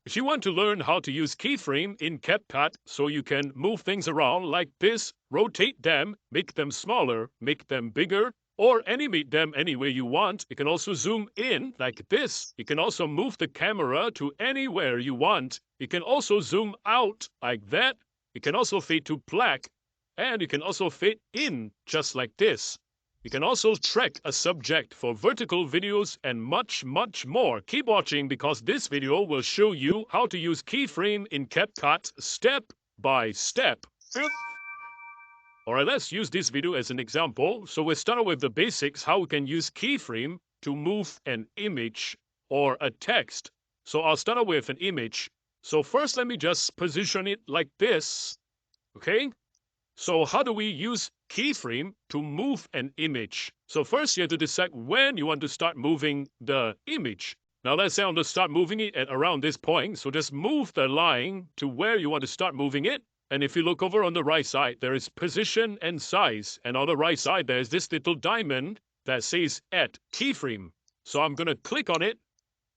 If you want to learn how to use keyframe in CapCut so you can move things around like this, rotate them, make them smaller, make them bigger, or animate them any way you want. You can also zoom in like this. You can also move the camera to anywhere you want. You can also zoom out like that. You can also fade to black, and you can also fade in just like this. You can also track a subject for vertical videos and much more. Keep watching because this video will show you how to use keyframe in CapCut step by step. Alright, let's use this video as an example. So we'll start with the basics, how we can use keyframe to move an image or a text. So I'll start with an image. So first let me just position it like this. Okay? So how do we use keyframe to move an image? So first you have to decide when you want to start moving the image. Now let's say I want to start moving it at around this point. So just move the line to where you want to start moving it. And if you look over on the right side, there is position and size. And on the right side, there's this little diamond that says Add Keyframe. So I'm going to click on it.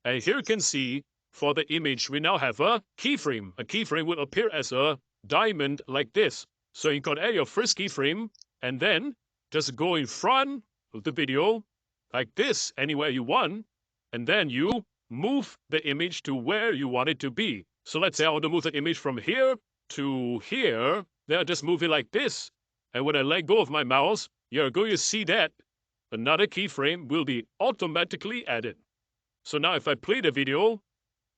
And here you can see for the image, we now have a keyframe. A keyframe will appear as a diamond like this. So you can add your first keyframe and then just go in front of the video like this anywhere you want. And then you move the image to where you want it to be. So let's say I want to move the image from here to here. Then I just move it like this. And when I let go of my mouse, you're going to see that another keyframe will be automatically added. So now if I play the video,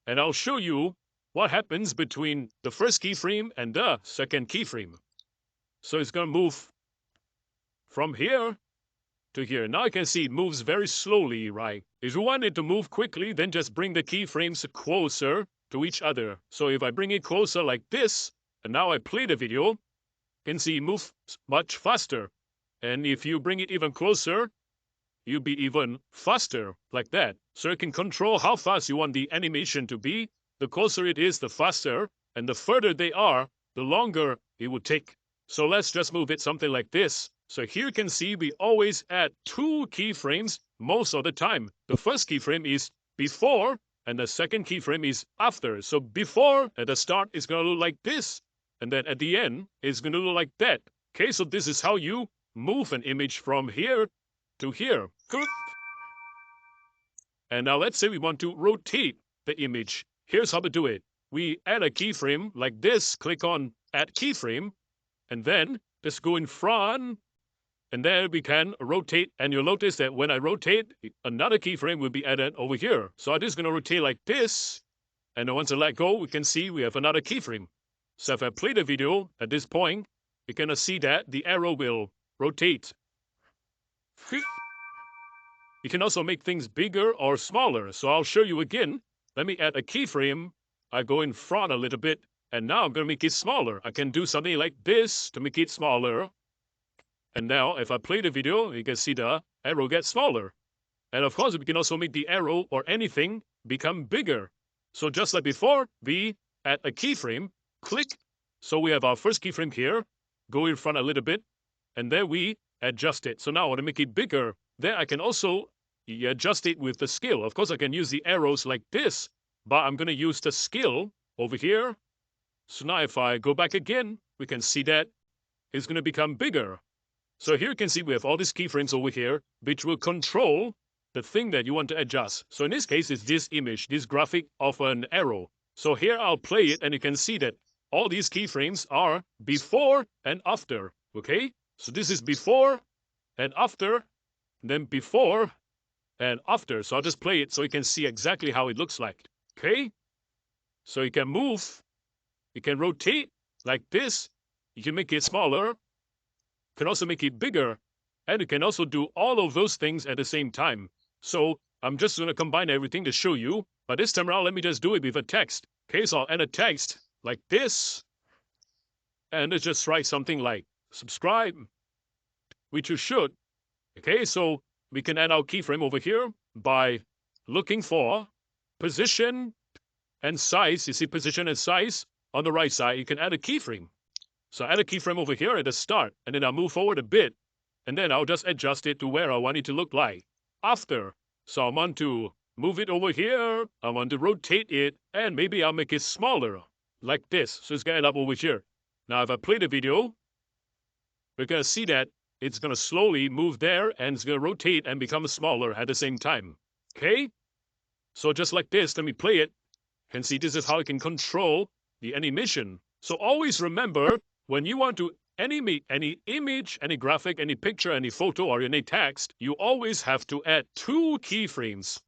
and I'll show you what happens between the first keyframe and the second keyframe. So it's going to move from here to here. Now you can see it moves very slowly, right? If you want it to move quickly, then just bring the keyframes closer to each other. So if I bring it closer like this, and now I play the video, you can see it moves much faster. And if you bring it even closer, you'll be even faster like that. So you can control how fast you want the animation to be. The closer it is, the faster. And the further they are, the longer it will take. So let's just move it something like this. So here you can see we always add two keyframes most of the time. The first keyframe is before and the second keyframe is after. So before at the start is going to look like this, and then at the end it's going to look like that. Okay, so this is how you move an image from here to here. And now let's say we want to rotate the image. Here's how to do it. We add a keyframe like this, click on Add Keyframe, and then just go in front, and then we can rotate. And you'll notice that when I rotate, another keyframe will be added over here. So I'm just going to rotate like this, and then once I let go, we can see we have another keyframe. So if I play the video at this point, you're going to see that the arrow will rotate. You can also make things bigger or smaller. So I'll show you again. Let me add a keyframe. I go in front a little bit. And now I'm going to make it smaller. I can do something like this to make it smaller. And now if I play the video, you can see the arrow gets smaller. And of course, we can also make the arrow or anything become bigger. So just like before, we add a keyframe, click. So we have our first keyframe here. Go in front a little bit. And then we adjust it. So now I want to make it bigger. Then I can also adjust it with the scale. Of course, I can use the arrows like this. But I'm going to use the scale over here. So now if I go back again, we can see that it's going to become bigger. So here you can see we have all these keyframes over here, which will control the thing that you want to adjust. So in this case, it's this image, this graphic of an arrow. So here I'll play it, and you can see that all these keyframes are before and after. Okay? So this is before and after, and then before and after. So I'll just play it so you can see exactly how it looks like. Okay? So you can move. You can rotate like this. You can make it smaller. You can also make it bigger. And you can also do all of those things at the same time. So I'm just going to combine everything to show you. But this time around, let me just do it with a text. Okay, so I'll add a text like this. And let's just write something like subscribe, which you should. Okay, so we can add our keyframe over here by looking for position and size. You see position and size? On the right side, you can add a keyframe. So add a keyframe over here at the start, and then I'll move forward a bit, and then I'll just adjust it to where I want it to look like. After, so I want to move it over here. I want to rotate it, and maybe I'll make it smaller, like this. So it's getting up over here. Now, if I play the video, we're going to see that it's going to slowly move there, and it's going to rotate and become smaller at the same time. Okay? So just like this, let me play it. You can see this is how I can control the animation. So always remember, when you want to animate any image, any graphic, any picture, any photo, or any text, you always have to add 2 keyframes.